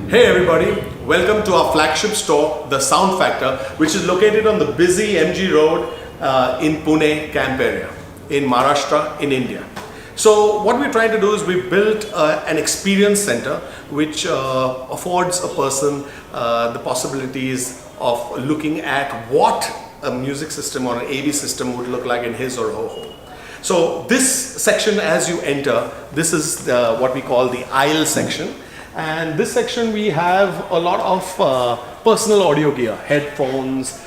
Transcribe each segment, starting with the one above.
Hey everybody, welcome to our flagship store, The Sound Factor, which is located on the busy MG Road in Pune camp area, in Maharashtra, in India. So what we're trying to do is we built an experience center which affords a person the possibilities of looking at what a music system or an A.V.A system would look like in his or her home. So this section, as you enter, this is what we call the aisle section. And this section we have a lot of personal audio gear, headphones,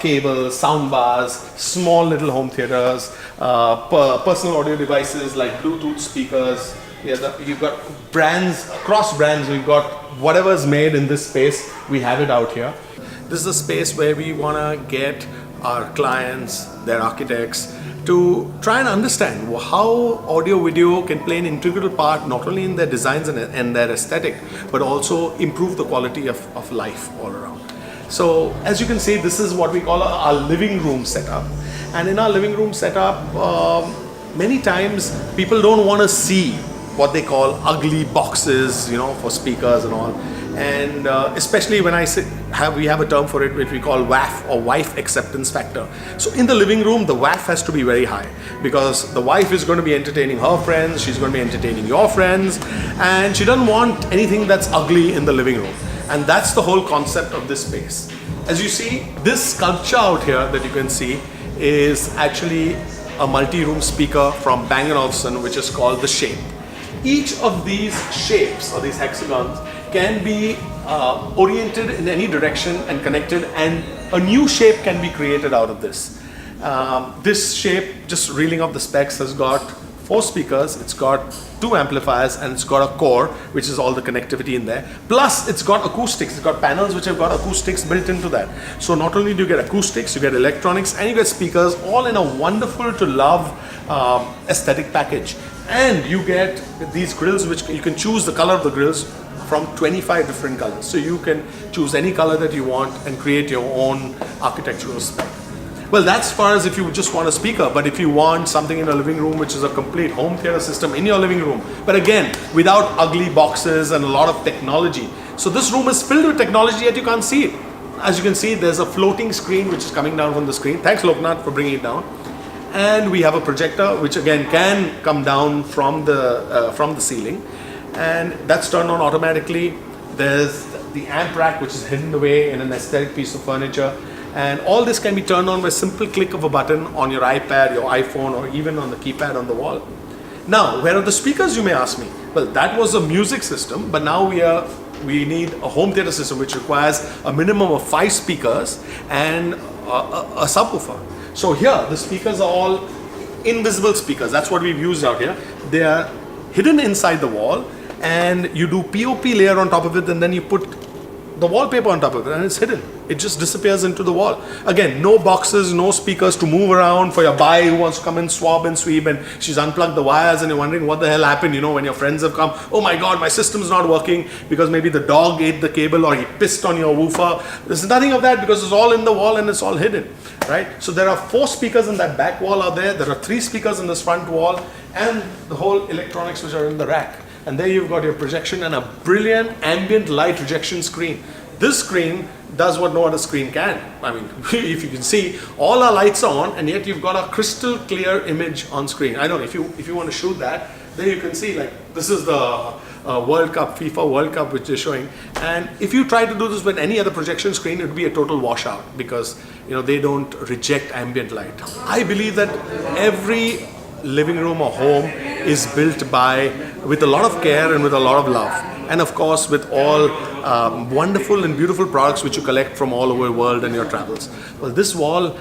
cables, sound bars, small little home theaters, personal audio devices like Bluetooth speakers. You've got brands, across brands, we've got whatever's made in this space, we have it out here. This is a space where we want to get our clients, their architects, to try and understand how audio video can play an integral part not only in their designs and their aesthetic, but also improve the quality of life all around. So as you can see, this is what we call our living room setup. And in our living room setup, many times people don't want to see what they call ugly boxes, for speakers and all. And especially when we have a term for it which we call WAF, or wife acceptance factor. So in the living room, the WAF has to be very high, because the wife is going to be entertaining her friends, she's going to be entertaining your friends, and she doesn't want anything that's ugly in the living room. And that's the whole concept of this space. As you see, this sculpture out here that you can see is actually a multi-room speaker from Bang & Olufsen, which is called the Shape. Each of these shapes, or these hexagons, can be oriented in any direction and connected, and a new shape can be created out of this. This shape, just reeling off the specs, has got 4 speakers, it's got 2 amplifiers, and it's got a core, which is all the connectivity in there. Plus, it's got acoustics. It's got panels which have got acoustics built into that. So not only do you get acoustics, you get electronics, and you get speakers, all in a wonderful to love aesthetic package. And you get these grills, which you can choose the color of the grills from 25 different colors. So you can choose any color that you want and create your own architectural spec. Well, that's as far as if you just want a speaker, but if you want something in a living room, which is a complete home theater system in your living room, but again, without ugly boxes and a lot of technology. So this room is filled with technology, yet you can't see it. As you can see, there's a floating screen which is coming down from the screen. Thanks, Loknath, for bringing it down. And we have a projector, which again can come down from the ceiling. And that's turned on automatically. There's the amp rack, which is hidden away in an aesthetic piece of furniture. And all this can be turned on with a simple click of a button on your iPad, your iPhone, or even on the keypad on the wall. Now, where are the speakers, you may ask me? Well, that was a music system, but now we need a home theater system which requires a minimum of 5 speakers and a subwoofer. So here, the speakers are all invisible speakers. That's what we've used out here. They are hidden inside the wall, and you do POP layer on top of it, and then you put the wallpaper on top of it, and it's hidden. It just disappears into the wall. Again, no boxes, no speakers to move around for your buy who wants to come and swab and sweep, and she's unplugged the wires and you're wondering what the hell happened, when your friends have come. Oh my God, my system's not working because maybe the dog ate the cable or he pissed on your woofer. There's nothing of that because it's all in the wall and it's all hidden, right? So there are 4 speakers in that back wall out there. There are 3 speakers in this front wall, and the whole electronics which are in the rack. And there you've got your projection and a brilliant ambient light rejection screen. This screen does what no other screen can. I mean, if you can see, all our lights are on, and yet you've got a crystal clear image on screen. I don't know, if you want to shoot that, there you can see, like, this is the World Cup, FIFA World Cup, which is showing. And if you try to do this with any other projection screen, it would be a total washout, because they don't reject ambient light. I believe that every living room or home is built with a lot of care and with a lot of love, and of course with all wonderful and beautiful products which you collect from all over the world in your travels. Well, this wall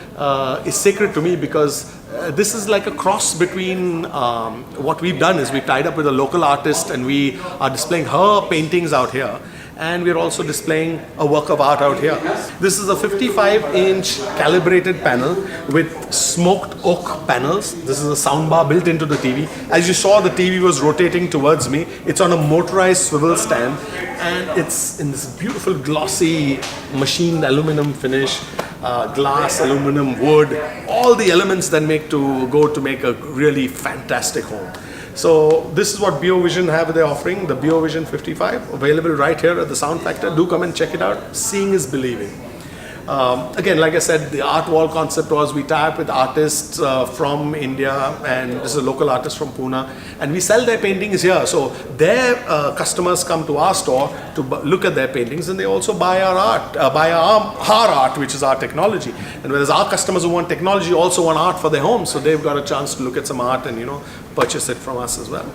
is sacred to me because this is like a cross between what we've done is we've tied up with a local artist, and we are displaying her paintings out here. And we're also displaying a work of art out here. This is a 55-inch calibrated panel with smoked oak panels. This is a soundbar built into the TV. As you saw, the TV was rotating towards me. It's on a motorized swivel stand, and it's in this beautiful glossy machined aluminum finish, glass, aluminum, wood, all the elements that go to make a really fantastic home. So this is what BO Vision have they're offering, the BO Vision 55, available right here at the Sound Factor. Do come and check it out. Seeing is believing. Again, like I said, the art wall concept was we tie up with artists from India, and this is a local artist from Pune, and we sell their paintings here. So their customers come to our store to look at their paintings, and they also buy our art, our art, which is our technology. And whereas our customers who want technology also want art for their homes, so they've got a chance to look at some art and purchase it from us as well.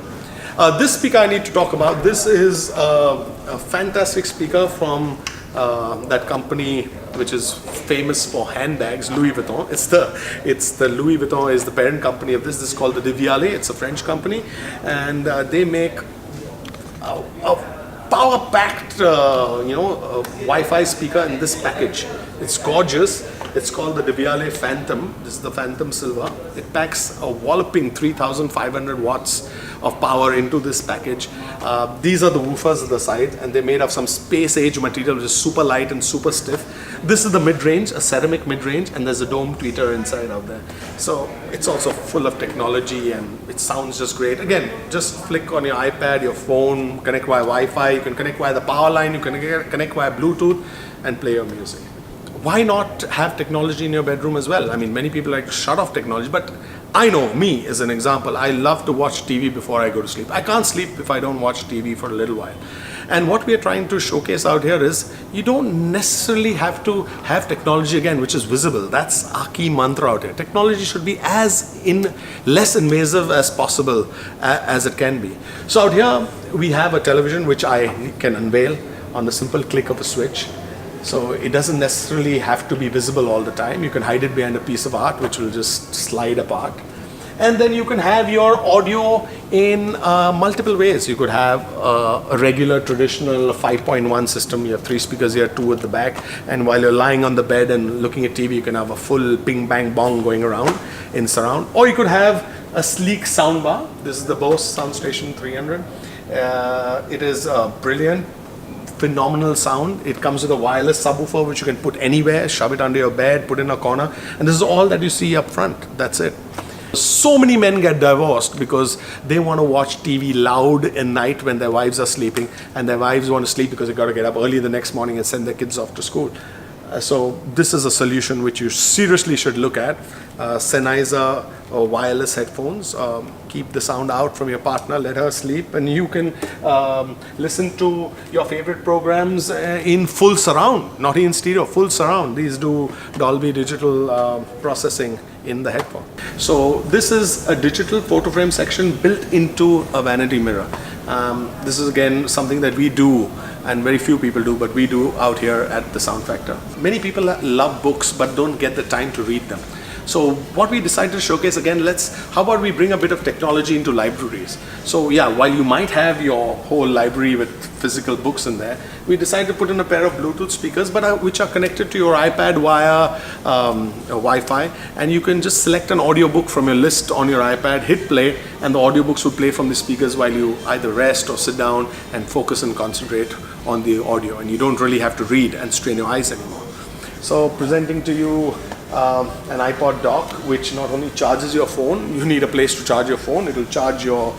This speaker I need to talk about. This is a fantastic speaker from that company which is famous for handbags, Louis Vuitton. It's the Louis Vuitton is the parent company of this. This is called the A.V.A. It's a French company, and they make a power-packed Wi-Fi speaker in this package. It's gorgeous. It's called the A.V.A. Phantom. This is the Phantom Silver. It packs a walloping 3,500 watts of power into this package. These are the woofers at the side, and they're made of some space-age material which is super light and super stiff. This is the mid-range, a ceramic mid-range, and there's a dome tweeter inside out there. So it's also full of technology, and it sounds just great. Again, just flick on your iPad, your phone, connect via Wi-Fi, you can connect via the power line, you can connect via Bluetooth, and play your music. Why not have technology in your bedroom as well? I mean, many people like to shut off technology, but I know me as an example, I love to watch TV before I go to sleep. I can't sleep if I don't watch TV for a little while. And what we are trying to showcase out here is you don't necessarily have to have technology again, which is visible. That's our key mantra out here. Technology should be less invasive as possible as it can be. So out here we have a television which I can unveil on the simple click of a switch. So it doesn't necessarily have to be visible all the time. You can hide it behind a piece of art which will just slide apart. And then you can have your audio in multiple ways. You could have a regular traditional 5.1 system. You have 3 speakers here, 2 at the back. And while you're lying on the bed and looking at TV, you can have a full ping bang bong going around in surround. Or you could have a sleek soundbar. This is the Bose Soundstation 300. It is brilliant. Phenomenal sound. It comes with a wireless subwoofer which you can put anywhere, shove it under your bed, put in a corner, and this is all that you see up front. That's it. So many men get divorced because they want to watch TV loud at night when their wives are sleeping, and their wives want to sleep because they got to get up early the next morning and send their kids off to school. So this is a solution which you seriously should look at. Sennheiser or wireless headphones. Keep the sound out from your partner, let her sleep, and you can listen to your favorite programs in full surround, not in stereo, full surround. These do Dolby digital processing in the headphone. So this is a digital photo frame section built into a vanity mirror. This is again something that we do, and very few people do, but we do out here at the Sound Factor. Many people love books but don't get the time to read them. So what we decided to showcase again, how about we bring a bit of technology into libraries? So yeah, while you might have your whole library with physical books in there, we decided to put in a pair of Bluetooth speakers, but which are connected to your iPad via Wi-Fi, and you can just select an audiobook from your list on your iPad, hit play, and the audiobooks will play from the speakers while you either rest or sit down and focus and concentrate on the audio, and you don't really have to read and strain your eyes anymore. So presenting to you an Ipod Dock, which not only charges your phone, you need a place to charge your phone, it will charge your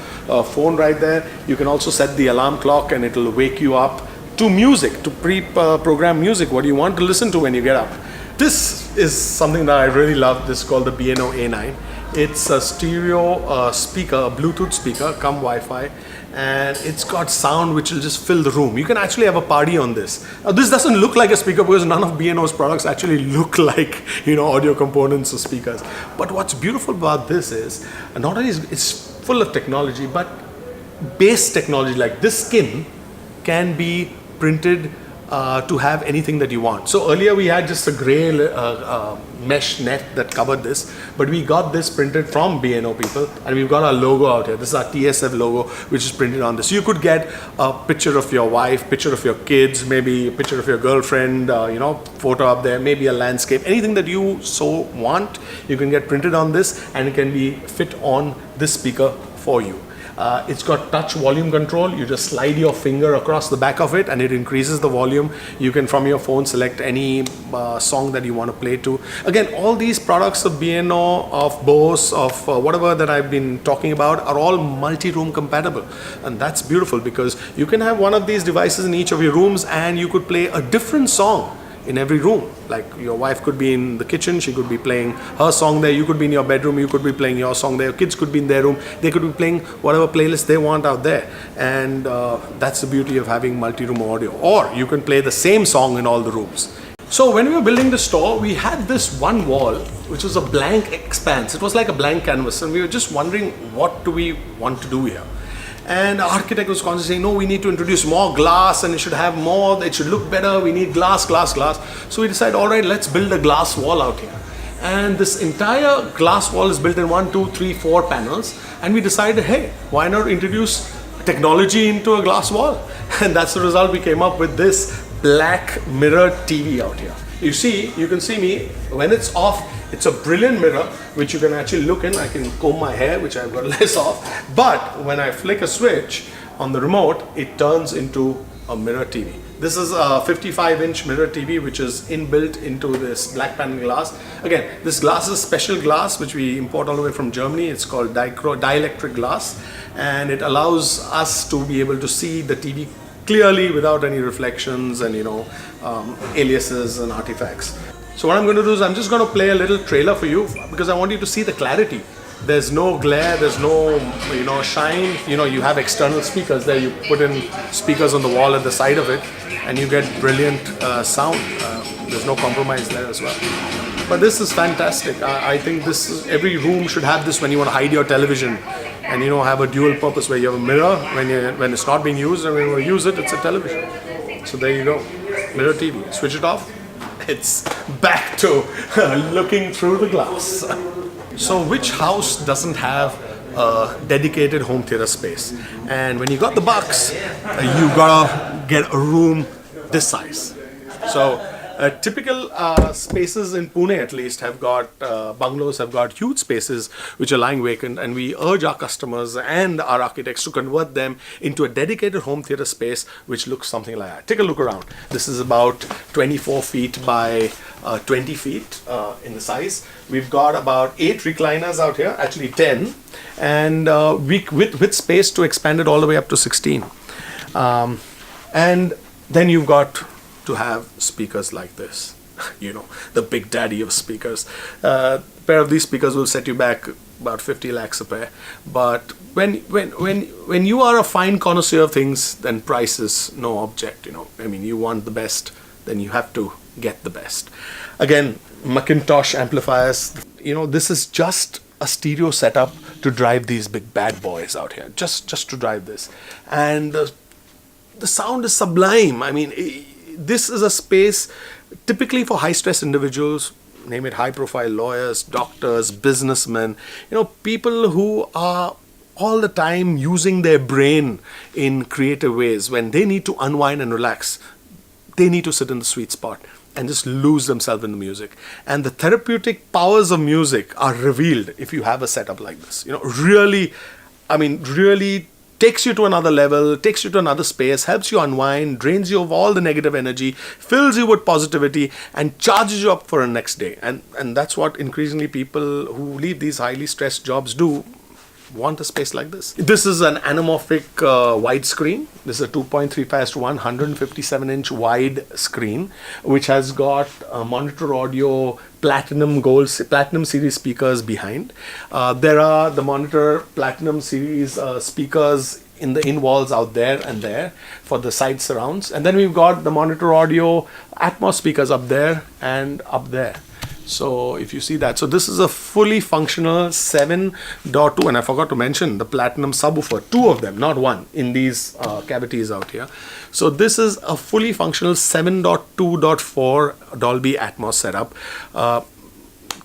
phone right there. You can also set the alarm clock and it will wake you up to music, to pre-program music, what you want to listen to when you get up. This is something that I really love. This is called the B&O A9. It's a stereo speaker, a Bluetooth speaker, come Wi-Fi, and it's got sound which will just fill the room. You can actually have a party on this. Now, this doesn't look like a speaker because none of B&O's products actually look like audio components or speakers. But what's beautiful about this is not only is it's full of technology, but base technology like this skin can be printed to have anything that you want. So earlier we had just a gray mesh net that covered this, but we got this printed from B&O people, and we've got our logo out here. This is our TSF logo, which is printed on this. So you could get a picture of your wife, picture of your kids, maybe a picture of your girlfriend, photo up there, maybe a landscape, anything that you so want, you can get printed on this, and it can be fit on this speaker for you. It's got touch volume control. You just slide your finger across the back of it and it increases the volume. You can from your phone select any song that you want to play to. Again, all these products of B&O, of Bose, of whatever that I've been talking about are all multi-room compatible, and that's beautiful because you can have one of these devices in each of your rooms and you could play a different song in every room. Like your wife could be in the kitchen, she could be playing her song there, you could be in your bedroom, you could be playing your song there, your kids could be in their room, they could be playing whatever playlist they want out there. And that's the beauty of having multi-room audio. Or you can play the same song in all the rooms. So when we were building the store, we had this one wall which was a blank expanse. It was like a blank canvas, and we were just wondering, what do we want to do here? And the architect was constantly saying, no, we need to introduce more glass and it should have more, it should look better, we need glass, glass, glass. So we decided, all right, let's build a glass wall out here. And this entire glass wall is built in 1, 2, 3, 4 panels. And we decided, hey, why not introduce technology into a glass wall? And that's the result. We came up with this black mirror TV out here. You see, you can see me, when it's off, it's a brilliant mirror which you can actually look in. I can comb my hair, which I've got less of. But when I flick a switch on the remote, it turns into a mirror TV. This is a 55-inch mirror TV which is inbuilt into this black panel glass. Again, this glass is special glass which we import all the way from Germany. It's called dielectric glass, and it allows us to be able to see the TV clearly without any reflections and aliases and artifacts. So what I'm going to do is I'm just going to play a little trailer for you because I want you to see the clarity. There's no glare, there's no shine. You have external speakers there. You put in speakers on the wall at the side of it and you get brilliant sound. There's no compromise there as well. But this is fantastic. I think every room should have this when you want to hide your television and have a dual purpose where you have a mirror when it's not being used, and when you use it, it's a television. So there you go, mirror TV. Switch it off. It's back to looking through the glass. So which house doesn't have a dedicated home theater space? And when you got the bucks, you gotta get a room this size. So typical spaces in Pune at least have got, bungalows have got huge spaces which are lying vacant, and we urge our customers and our architects to convert them into a dedicated home theater space which looks something like that. Take a look around. This is about 24 feet by 20 feet in the size. We've got about 8 recliners out here, actually 10, and with space to expand it all the way up to 16. And then you've got to have speakers like this, the big daddy of speakers. A pair of these speakers will set you back about 50 lakhs a pair. But when you are a fine connoisseur of things, then price is no object. You want the best, then you have to get the best. Again, Macintosh amplifiers. This is just a stereo setup to drive these big bad boys out here. Just to drive this, and the sound is sublime. This is a space typically for high-stress individuals, name it high-profile lawyers, doctors, businessmen, people who are all the time using their brain in creative ways. When they need to unwind and relax, they need to sit in the sweet spot and just lose themselves in the music. And the therapeutic powers of music are revealed if you have a setup like this. Really takes you to another level, takes you to another space, helps you unwind, drains you of all the negative energy, fills you with positivity, and charges you up for the next day. And that's what increasingly people who leave these highly stressed jobs do, want a space like this. This is an anamorphic widescreen. This is a 2.35:1 157-inch wide screen, which has got monitor audio, platinum series speakers behind. There are the monitor platinum series speakers in the in-walls out there and there for the side surrounds. And then we've got the monitor audio Atmos speakers up there and up there. So if you see that, so this is a fully functional 7.2, and I forgot to mention the platinum subwoofer, 2 of them, not 1, in these cavities out here. So this is a fully functional 7.2.4 Dolby Atmos setup.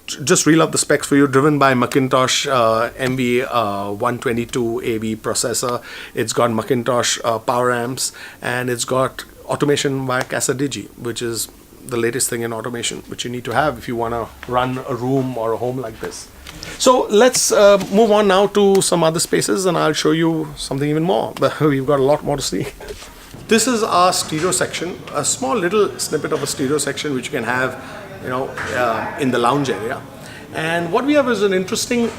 Just reel up the specs for you. Driven by Macintosh A.V.A 122 A.V. processor. It's got Macintosh power amps, and it's got automation via Casa Digi, which is the latest thing in automation, which you need to have if you want to run a room or a home like this. So let's move on now to some other spaces, and I'll show you something even more. But we've got a lot more to see. This is our stereo section, a small little snippet of a stereo section which you can have, in the lounge area. And what we have is an interesting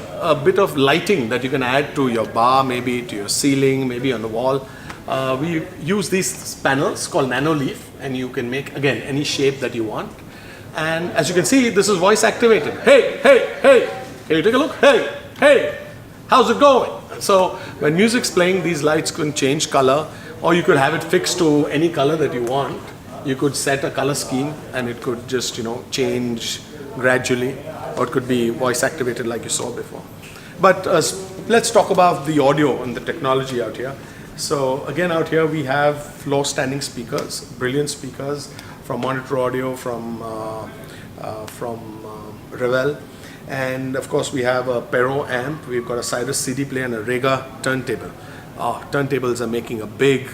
bit of lighting that you can add to your bar, maybe to your ceiling, maybe on the wall. We use these panels called nano leaf, and you can make, again, any shape that you want. And as you can see, this is voice activated. Hey, hey, hey, can you take a look? Hey, hey, how's it going? So when music's playing, these lights can change color, or you could have it fixed to any color that you want. You could set a color scheme and it could just, change gradually, or it could be voice activated like you saw before. But let's talk about the audio and the technology out here. So again, out here we have floor standing speakers, brilliant speakers from Monitor Audio, from Revell. And of course we have a Pero amp, we've got a Cyrus CD player and a Rega turntable. Turntables are making a big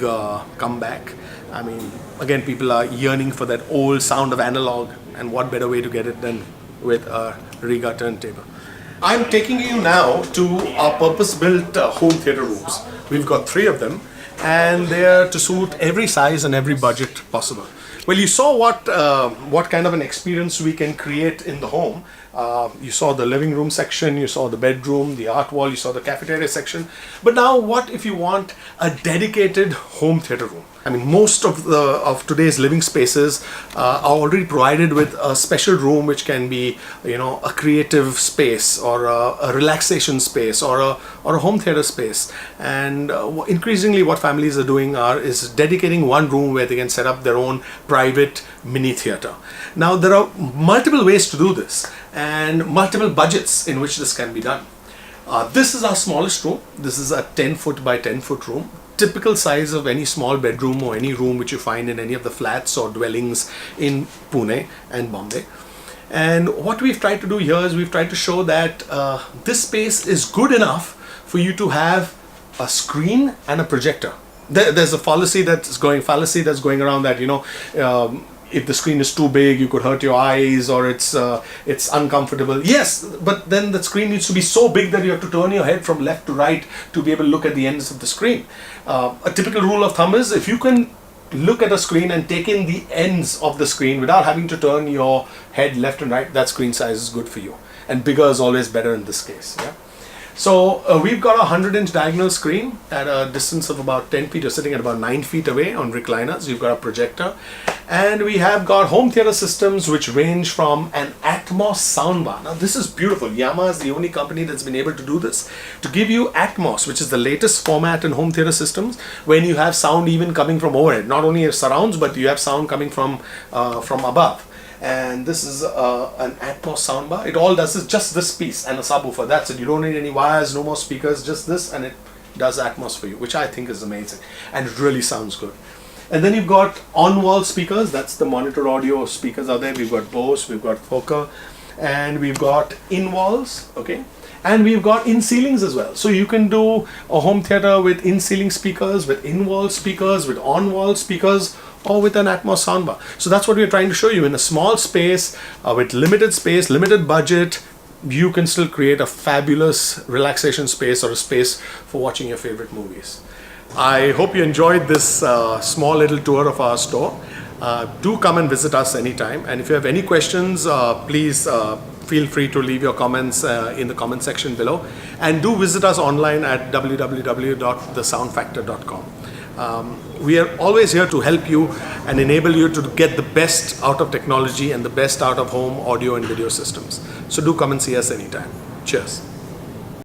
comeback. I mean, again, people are yearning for that old sound of analog, and what better way to get it than with a Rega turntable. I'm taking you now to our purpose-built home theater rooms. We've got 3 of them, and they're to suit every size and every budget possible. Well, you saw what kind of an experience we can create in the home. You saw the living room section, you saw the bedroom, the art wall, you saw the cafeteria section. But now what if you want a dedicated home theater room? I mean, most of today's living spaces are already provided with a special room which can be, a creative space, or a relaxation space, or a home theater space. And increasingly what families are doing is dedicating one room where they can set up their own private mini theater. Now there are multiple ways to do this, and multiple budgets in which this can be done. This is our smallest room. This is a 10-foot by 10-foot room. Typical size of any small bedroom or any room which you find in any of the flats or dwellings in Pune and Bombay. And what we've tried to do here is we've tried to show that this space is good enough for you to have a screen and a projector. There's a fallacy that's going around that, if the screen is too big, you could hurt your eyes, or it's uncomfortable. Yes, but then the screen needs to be so big that you have to turn your head from left to right to be able to look at the ends of the screen. A typical rule of thumb is if you can look at a screen and take in the ends of the screen without having to turn your head left and right, that screen size is good for you. And bigger is always better in this case. Yeah. So we've got a 100-inch diagonal screen at a distance of about 10 feet. You're sitting at about 9 feet away on recliners. You've got a projector. And we have got home theater systems which range from an Atmos soundbar. Now this is beautiful. Yamaha is the only company that's been able to do this, to give you Atmos, which is the latest format in home theater systems, when you have sound even coming from overhead. Not only surrounds, but you have sound coming from above. And this is an Atmos soundbar. It all does is just this piece and a subwoofer. That's it. You don't need any wires, no more speakers, just this, and it does Atmos for you, which I think is amazing. And it really sounds good. And then you've got on-wall speakers. That's the Monitor Audio speakers out there. We've got Bose, we've got Fokker, and we've got in-walls, okay? And we've got in-ceilings as well. So you can do a home theater with in-ceiling speakers, with in-wall speakers, with on-wall speakers, or with an Atmos soundbar. So that's what we're trying to show you. In a small space, with limited space, limited budget, you can still create a fabulous relaxation space, or a space for watching your favorite movies. I hope you enjoyed this small little tour of our store. Do come and visit us anytime. And if you have any questions, please feel free to leave your comments in the comment section below. And do visit us online at www.thesoundfactor.com. We are always here to help you and enable you to get the best out of technology and the best out of home audio and video systems. So do come and see us anytime. Cheers.